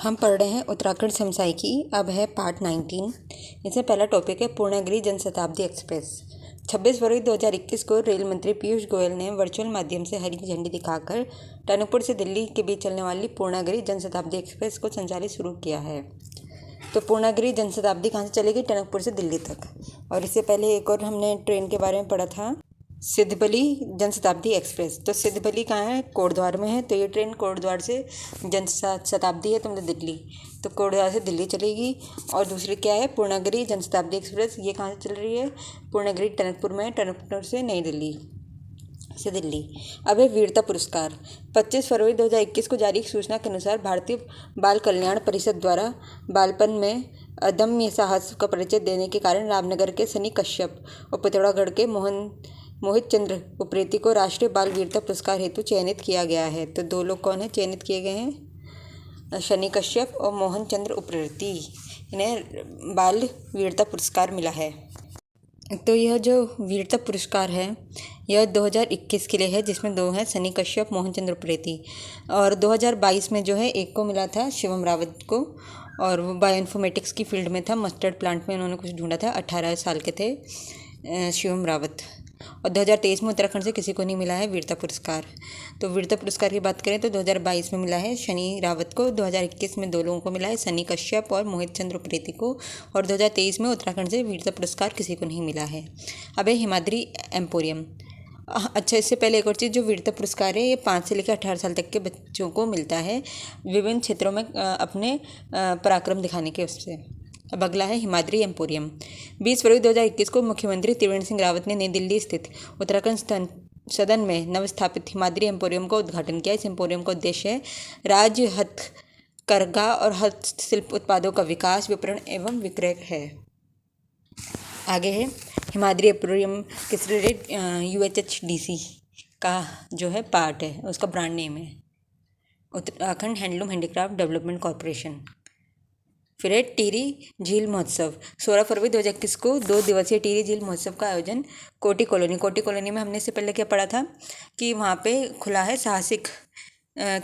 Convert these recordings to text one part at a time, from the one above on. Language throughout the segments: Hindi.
हम पढ़ रहे हैं उत्तराखंड समसामयिकी। अब है पार्ट 19। इसमें पहला टॉपिक है पूर्णागिरि जनशताब्दी एक्सप्रेस। 26 फरवरी 2021 को रेल मंत्री पीयूष गोयल ने वर्चुअल माध्यम से हरी झंडी दिखाकर टनकपुर से दिल्ली के बीच चलने वाली पूर्णागिरि जनशताब्दी एक्सप्रेस को संचालित शुरू किया है। तो पूर्णागिरि जनशताब्दी कहाँ से चलेगी? टनकपुर से दिल्ली तक। और इससे पहले एक और हमने ट्रेन के बारे में पढ़ा था, सिद्धबली जनशताब्दी एक्सप्रेस। तो सिद्धबली कहाँ है? कोटद्वार में है। तो ये ट्रेन कोटद्वार से जनशताब्दी है तो मतलब दिल्ली, तो कोटद्वार से दिल्ली चलेगी। और दूसरी क्या है? पूर्णागिरि जनशताब्दी एक्सप्रेस। ये कहाँ से चल रही है? पूर्णागिरि टनकपुर में, टनकपुर से नई दिल्ली से दिल्ली। अब है वीरता पुरस्कार। 25 फरवरी 2021 को जारी सूचना के अनुसार भारतीय बाल कल्याण परिषद द्वारा बालपन में अदम्य साहस का परिचय देने के कारण रामनगर के सनी कश्यप और पिथौरागढ़ के मोहित चंद्र उप्रेती को राष्ट्रीय बाल वीरता पुरस्कार हेतु चयनित किया गया है। तो दो लोग कौन है चयनित किए गए हैं? शनि कश्यप और मोहन चंद्र उप्रेती, इन्हें बाल वीरता पुरस्कार मिला है। तो यह जो वीरता पुरस्कार है यह 2021 के लिए है, जिसमें दो हैं, सनी कश्यप, मोहन चंद्र उप्रेती। और 2022 में जो है एक को मिला था, शिवम रावत को, और वो बायोइन्फॉर्मेटिक्स की फील्ड में था, मस्टर्ड प्लांट में उन्होंने कुछ ढूंढा था। 18 साल के थे शिवम रावत। और 2023 में उत्तराखंड से किसी को नहीं मिला है वीरता पुरस्कार। तो वीरता पुरस्कार की बात करें तो 2022 में मिला है शनि रावत को, 2021 में दो लोगों को मिला है, सनी कश्यप और मोहित चंद्र उप्रेती को, और 2023 में उत्तराखंड से वीरता पुरस्कार किसी को नहीं मिला है। अब है हिमाद्री एम्पोरियम। अच्छा, इससे पहले एक और चीज़, जो वीरता पुरस्कार है ये 5 से लेकर 18 साल तक के बच्चों को मिलता है विभिन्न क्षेत्रों में अपने पराक्रम दिखाने के उससे। अब अगला है हिमाद्री एम्पोरियम। 20 फरवरी 2021 को मुख्यमंत्री त्रिवेंद्र सिंह रावत ने नई दिल्ली स्थित उत्तराखंड सदन में नवस्थापित हिमाद्री एम्पोरियम का उद्घाटन किया। इस एम्पोरियम का उद्देश्य है राज्य हथकरघा और हस्तशिल्प उत्पादों का विकास, विपणन एवं विक्रय है। आगे है हिमाद्री एम्पोरियम किस रिलेटेड? UHHDC का जो है पार्ट है, उसका ब्रांड नेम है Uttarakhand handloom handicraft development corporation. फिर है टिहरी झील महोत्सव। 16 फरवरी 2021 को 2 दिवसीय टिहरी झील महोत्सव का आयोजन कोटी कॉलोनी में, हमने इससे पहले क्या पढ़ा था कि वहाँ पे खुला है साहसिक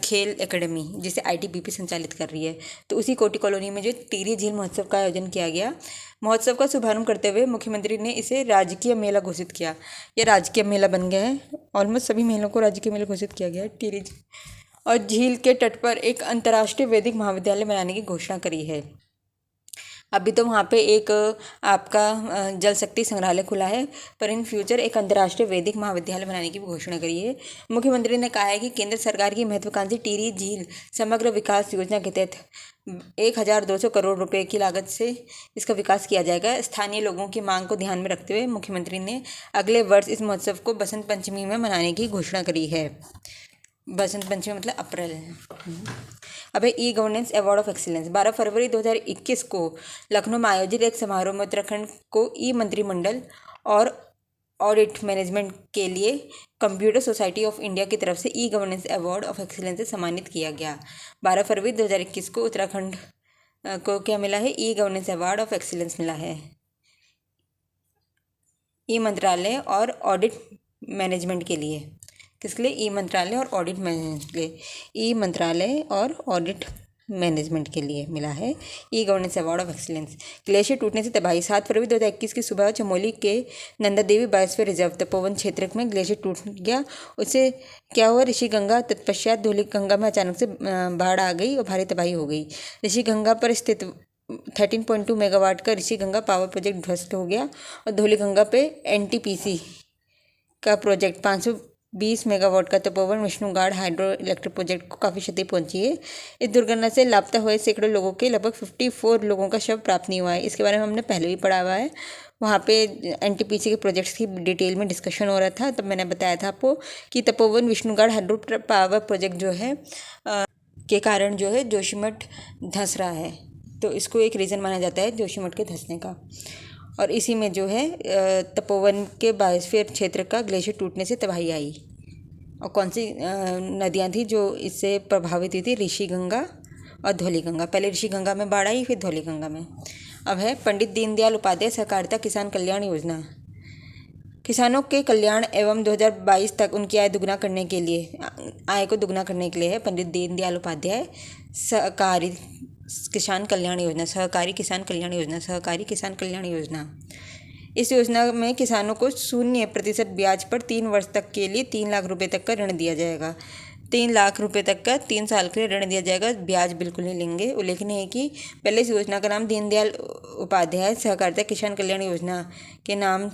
खेल एकेडमी, जिसे ITBP संचालित कर रही है। तो उसी कोटी कॉलोनी में जो टिहरी झील महोत्सव का आयोजन किया गया। महोत्सव का शुभारंभ करते हुए मुख्यमंत्री ने इसे राजकीय मेला घोषित किया। यह राजकीय मेला बन गया है, ऑलमोस्ट सभी मेलों को राजकीय मेला घोषित किया गया है। टिहरी और झील के तट पर एक अंतर्राष्ट्रीय वैदिक महाविद्यालय बनाने की घोषणा करी है। अभी तो वहाँ पे एक आपका जल शक्ति संग्रहालय खुला है, पर इन फ्यूचर एक अंतर्राष्ट्रीय वैदिक महाविद्यालय बनाने की भी घोषणा करी है। मुख्यमंत्री ने कहा है कि केंद्र सरकार की महत्वाकांक्षी टिहरी झील समग्र विकास योजना के तहत 1200 करोड़ रुपए की लागत से इसका विकास किया जाएगा। स्थानीय लोगों की मांग को ध्यान में रखते हुए मुख्यमंत्री ने अगले वर्ष इस महोत्सव को बसंत पंचमी में मनाने की घोषणा करी है। बसंत पंचमी मतलब अप्रैल। अब है e governance award of excellence. 12 फरवरी 2021 को लखनऊ में आयोजित एक समारोह में उत्तराखंड को ई मंत्रिमंडल और ऑडिट मैनेजमेंट के लिए कंप्यूटर सोसाइटी ऑफ इंडिया की तरफ से e governance award of excellence से सम्मानित किया गया। 12 फरवरी 2021 को उत्तराखंड को क्या मिला है? E governance award of excellence मिला है। ई मंत्रालय और ऑडिट मैनेजमेंट के लिए, किसके लिए? ई मंत्रालय और ऑडिट मैनेजमेंट के लिए, ई मंत्रालय और ऑडिट मैनेजमेंट के लिए मिला है e governance award of excellence. Glacier टूटने से तबाही। 7 फरवरी 2021 की सुबह चमोली के नंदा देवी बायोस्फीयर रिजर्व तपोवन क्षेत्र में ग्लेशियर टूट गया। उससे क्या हुआ? ऋषिगंगा तत्पश्चात धौलीगंगा में अचानक से बाढ़ आ गई और भारी तबाही हो गई। ऋषिगंगा पर स्थित 13.2 मेगावाट का ऋषिगंगा पावर प्रोजेक्ट ध्वस्त हो गया और धौलीगंगा पे NTPC का प्रोजेक्ट 520 मेगावाट का Tapovan Vishnugad hydro electric project को काफ़ी क्षति पहुंची है। इस दुर्घटना से लापता हुए सैकड़ों लोगों के लगभग 54 लोगों का शव प्राप्त नहीं हुआ है। इसके बारे में हमने पहले भी पढ़ा हुआ है। वहाँ पे NTPC के प्रोजेक्ट्स की डिटेल में डिस्कशन हो रहा था, तब मैंने बताया था आपको कि Tapovan Vishnugad hydro power project जो है के कारण जो है जोशीमठ धंस रहा है। तो इसको एक रीज़न माना जाता है जोशीमठ के धंसने का। और इसी में जो है तपोवन के बायोस्फीयर क्षेत्र का ग्लेशियर टूटने से तबाही आई। और कौन सी नदियाँ थी जो इससे प्रभावित हुई थी? ऋषिगंगा और धौलीगंगा। पहले ऋषिगंगा में बाढ़ आई, फिर धौलीगंगा में। अब है पंडित दीनदयाल उपाध्याय सहकारिता किसान कल्याण योजना। किसानों के कल्याण एवं 2022 तक उनकी आय को दुगना करने के लिए है पंडित दीनदयाल उपाध्याय सहकारी किसान कल्याण योजना, सहकारी किसान कल्याण योजना, सहकारी किसान कल्याण योजना। इस योजना में किसानों को 0% ब्याज पर 3 वर्ष तक के लिए 3 लाख रुपए तक का ऋण दिया जाएगा। 3 लाख रुपए तक का 3 साल के लिए ऋण दिया जाएगा, ब्याज बिल्कुल नहीं लेंगे। उल्लेखनीय है कि पहले इस योजना का नाम दीनदयाल उपाध्याय सहकारिता किसान कल्याण योजना के नाम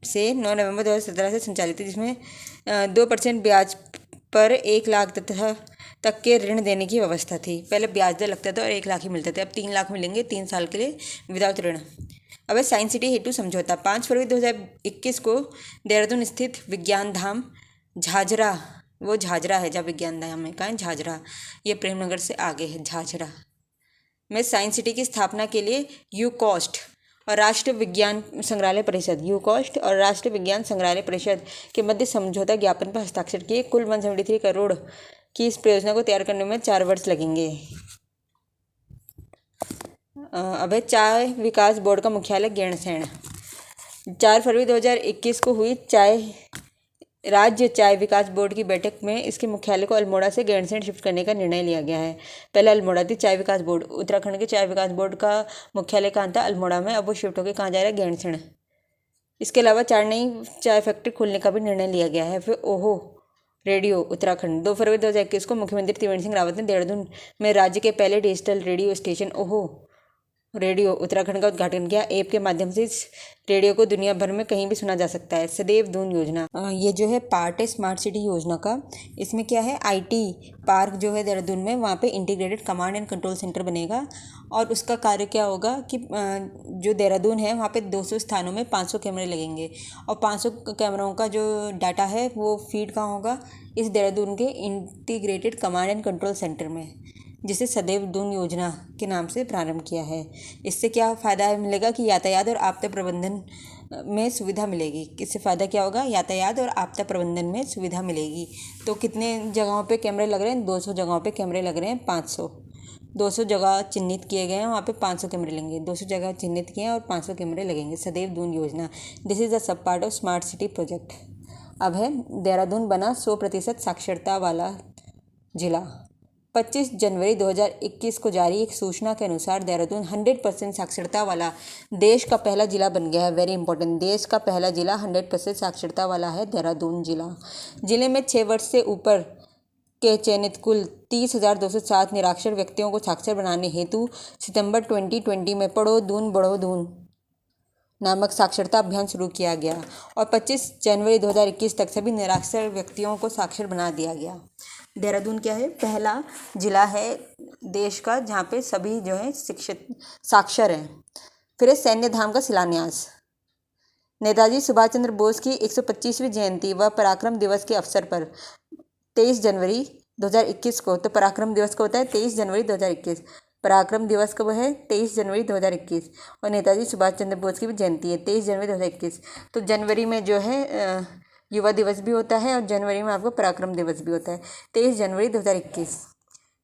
से 9 नवंबर 2017 से संचालित है, जिसमें 2% ब्याज पर 1 लाख तक के ऋण देने की व्यवस्था थी। पहले ब्याज दर लगता था और 1 लाख ही मिलते थे, अब 3 लाख मिलेंगे 3 साल के लिए विदाउट ऋण। अब है साइंस सिटी हेतु समझौता। 5 फरवरी 2021 को देहरादून स्थित विज्ञान धाम झाझरा, वो झाझरा है जहाँ विज्ञान धाम है, कहाँ है झाझरा, ये प्रेमनगर से आगे है झाझरा, में साइंस सिटी की स्थापना के लिए यूकॉस्ट और राष्ट्रीय विज्ञान संग्रहालय परिषद, यूकॉस्ट और राष्ट्रीय विज्ञान संग्रहालय परिषद के मध्य समझौता ज्ञापन पर हस्ताक्षर किए। कुल 173 करोड़ की इस परियोजना को तैयार करने में 4 वर्ष लगेंगे। अब है चाय विकास बोर्ड का मुख्यालय गैरसैंण। 4 फरवरी 2021 को हुई राज्य चाय विकास बोर्ड की बैठक में इसके मुख्यालय को अल्मोड़ा से गैरसैंण शिफ्ट करने का निर्णय लिया गया है। पहले अल्मोड़ा थी चाय विकास बोर्ड, उत्तराखंड के चाय विकास बोर्ड का मुख्यालय कहाँ था, अल्मोड़ा में, अब वो शिफ्ट होकर कहाँ जा रहा है, गैरसैंण। इसके अलावा 4 नई चाय फैक्ट्री खोलने का भी निर्णय लिया गया है। फिर ओहो रेडियो उत्तराखंड। 2 फरवरी 2021 को मुख्यमंत्री त्रिवेंद्र सिंह रावत ने देहरादून में राज्य के पहले डिजिटल रेडियो स्टेशन ओहो रेडियो उत्तराखंड का उद्घाटन किया। ऐप के माध्यम से इस रेडियो को दुनिया भर में कहीं भी सुना जा सकता है। सदैव दून योजना, ये जो है पार्ट है स्मार्ट सिटी योजना का। इसमें क्या है, IT पार्क जो है देहरादून में, वहाँ पे integrated command and control centre बनेगा और उसका कार्य क्या होगा कि जो देहरादून है वहाँ पे 200 स्थानों में 500 कैमरे लगेंगे और 500 कैमरों का जो डाटा है वो फीड कहाँ होगा, इस देहरादून के integrated command and control centre में, जिसे सदैव दून योजना के नाम से प्रारंभ किया है। इससे क्या फ़ायदा मिलेगा कि यातायात और आपदा प्रबंधन में सुविधा मिलेगी। इससे फ़ायदा क्या होगा, यातायात और आपदा प्रबंधन में सुविधा मिलेगी। तो कितने जगहों पे कैमरे लग रहे हैं, 200 जगहों पे कैमरे लग रहे हैं, 200 जगह चिन्हित किए गए हैं, वहाँ पे 500 कैमरे लगेंगे। 200 जगह चिन्हित किए हैं और 500 कैमरे लगेंगे। सदैव दून योजना, this is the sub part of smart city project. अब है देहरादून बना 100% साक्षरता वाला जिला। 25 जनवरी 2021 को जारी एक सूचना के अनुसार देहरादून 100% साक्षरता वाला देश का पहला जिला बन गया है। वेरी इंपॉर्टेंट, देश का पहला जिला 100% साक्षरता वाला है देहरादून जिला। जिले में 6 वर्ष से ऊपर के चयनित कुल 30,207 निरक्षर व्यक्तियों को साक्षर बनाने हेतु सितंबर 2020 में पढ़ो दून बढ़ो दून नामक साक्षरता अभियान शुरू किया गया और 25 जनवरी 2021 तक सभी निरक्षर व्यक्तियों को साक्षर बना दिया गया। देहरादून क्या है, पहला जिला है देश का जहाँ पे सभी जो है शिक्षित साक्षर हैं। फिर है सैन्य धाम का शिलान्यास। नेताजी सुभाष चंद्र बोस की 125वीं जयंती व पराक्रम दिवस के अवसर पर 23 जनवरी 2021 को, तो पराक्रम दिवस को होता है 23 जनवरी 2021, पराक्रम दिवस कब है, 23 जनवरी 2021, और नेताजी सुभाष चंद्र बोस की भी जयंती है 23 जनवरी 2021। तो जनवरी में जो है युवा दिवस भी होता है और जनवरी में आपको पराक्रम दिवस भी होता है। 23 जनवरी 2021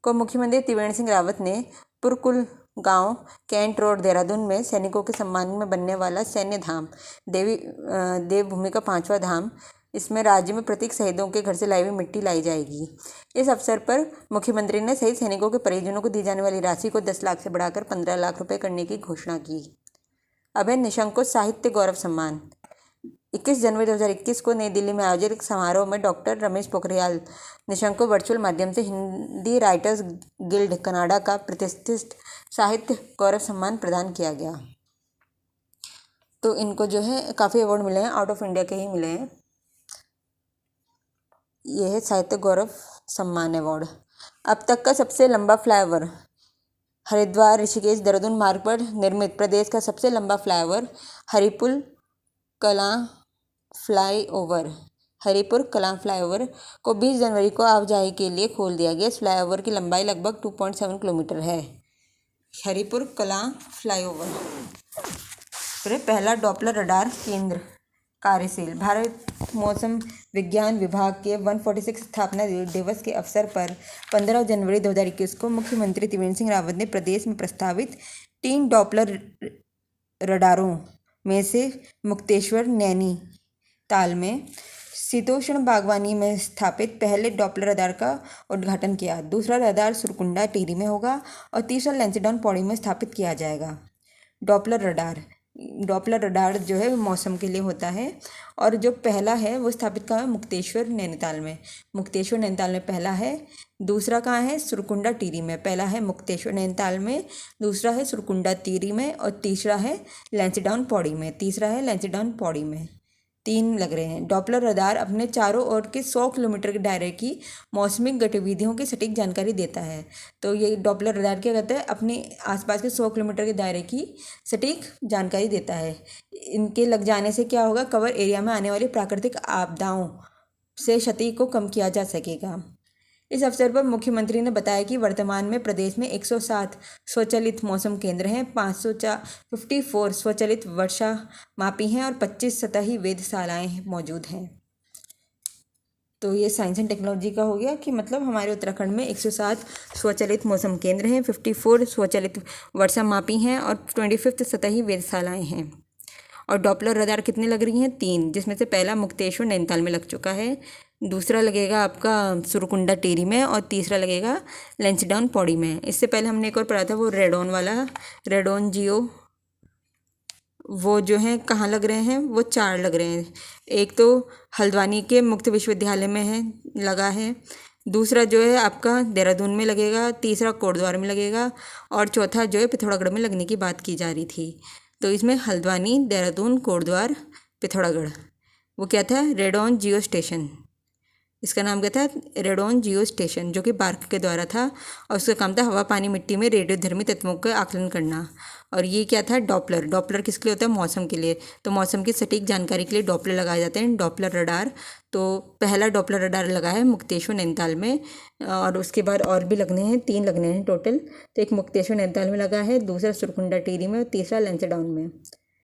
को मुख्यमंत्री त्रिवेंद्र सिंह रावत ने पुरकुल गांव कैंट रोड देहरादून में सैनिकों के सम्मान में बनने वाला सैन्य धाम देवभूमि का 5वां धाम, इसमें राज्य में प्रत्येक शहीदों के घर से लाई हुई मिट्टी लाई जाएगी। इस अवसर पर मुख्यमंत्री ने शहीद सैनिकों के परिजनों को दी जाने वाली राशि को 10 लाख से बढ़ाकर 15 लाख रुपये करने की घोषणा की। अब है निशंको साहित्य गौरव सम्मान। 21 जनवरी 2021 को नई दिल्ली में आयोजित एक समारोह में डॉक्टर रमेश पोखरियाल निशंक को वर्चुअल माध्यम से हिंदी राइटर्स गिल्ड कनाडा का प्रतिष्ठित साहित्य गौरव सम्मान प्रदान किया गया। तो इनको जो है काफ़ी अवार्ड मिले हैं, आउट ऑफ इंडिया के ही मिले हैं। यह है साहित्य गौरव सम्मान अवार्ड। अब तक का सबसे लंबा फ्लाईओवर। हरिद्वार ऋषिकेश देहरादून मार्ग पर निर्मित प्रदेश का सबसे लंबा फ्लाईओवर हरिपुर कलां फ्लाईओवर को 20 जनवरी को आवाजाही के लिए खोल दिया गया। इस फ्लाईओवर की लंबाई लगभग 2.7 किलोमीटर है। हरिपुर कलां फ्लाईओवर। फिर पहला डॉपलर रडार केंद्र कार्यशील। भारत मौसम विज्ञान विभाग के 146 स्थापना दिवस के अवसर पर 15 जनवरी 2021 को मुख्यमंत्री त्रिवेंद्र सिंह रावत ने प्रदेश में प्रस्तावित 3 डॉपलर रडारों में से मुक्तेश्वर नैनीताल में शीतोष्ण बागवानी में स्थापित पहले डॉपलर रडार का उद्घाटन किया। दूसरा रडार सुरकुंडा टिहरी में होगा और तीसरा लैंसडाउन पौड़ी में स्थापित किया जाएगा। डॉपलर रडार जो है मौसम के लिए होता है और जो पहला है वो स्थापित कहाँ है? मुक्तेश्वर नैनीताल में पहला है। दूसरा कहाँ है? सुरकुंडा टिहरी में। पहला है मुक्तेश्वर नैनीताल में, दूसरा है सुरकुंडा टिहरी में और तीसरा है लैंसडाउन पौड़ी में। 3 लग रहे हैं। डॉपलर रडार अपने चारों ओर के 100 किलोमीटर के दायरे की मौसमिक गतिविधियों की सटीक जानकारी देता है। तो ये डॉपलर रडार क्या कहता है? अपने आसपास के 100 किलोमीटर के दायरे की सटीक जानकारी देता है। इनके लग जाने से क्या होगा? कवर एरिया में आने वाली प्राकृतिक आपदाओं से क्षति को कम किया जा सकेगा। इस अवसर पर मुख्यमंत्री ने बताया कि वर्तमान में प्रदेश में 107 स्वचालित मौसम केंद्र हैं, 54 स्वचालित वर्षा मापी हैं और 25 सतही वेधशालाएं मौजूद हैं। तो ये साइंस एंड टेक्नोलॉजी का हो गया कि मतलब हमारे उत्तराखंड में 107 स्वचालित मौसम केंद्र हैं, 54 स्वचालित वर्षा मापी हैं और 25 सतही वेधशालाएं हैं। और डॉपलर रडार कितने लग रही हैं? 3, जिसमें से पहला मुक्तेश्वर नैनीताल में लग चुका है, दूसरा लगेगा आपका सुरकुंडा टिहरी में और तीसरा लगेगा लैंसडाउन पौड़ी में। इससे पहले हमने एक और पढ़ा था वो रेडॉन वाला, रेडॉन जियो, वो जो है कहाँ लग रहे हैं? वो 4 लग रहे हैं। एक तो हल्द्वानी के मुक्त विश्वविद्यालय में है लगा है, दूसरा जो है आपका देहरादून में लगेगा, तीसरा कोटद्वार में लगेगा और चौथा जो है पिथौरागढ़ में लगने की बात की जा रही थी। तो इसमें हल्द्वानी, देहरादून, कोटद्वार, पिथौरागढ़, वो क्या था? रेडॉन जियो स्टेशन। इसका नाम क्या था? रेडॉन जियो स्टेशन, जो कि बार्क के द्वारा था और उसका काम था हवा, पानी, मिट्टी में रेडियोधर्मी तत्वों का आकलन करना। और ये क्या था? डॉपलर किसके लिए होता है? मौसम के लिए। तो मौसम की सटीक जानकारी के लिए डॉपलर लगाए जाते हैं, डॉपलर रडार। तो पहला डॉपलर रडार लगा है मुक्तेश्वर नैनीताल में और उसके बाद और भी लगने हैं, 3 लगने हैं टोटल। तो एक मुक्तेश्वर नैनीताल में लगा है, दूसरा सुरकुंडा टिहरी में और तीसरा लैंसडाउन में।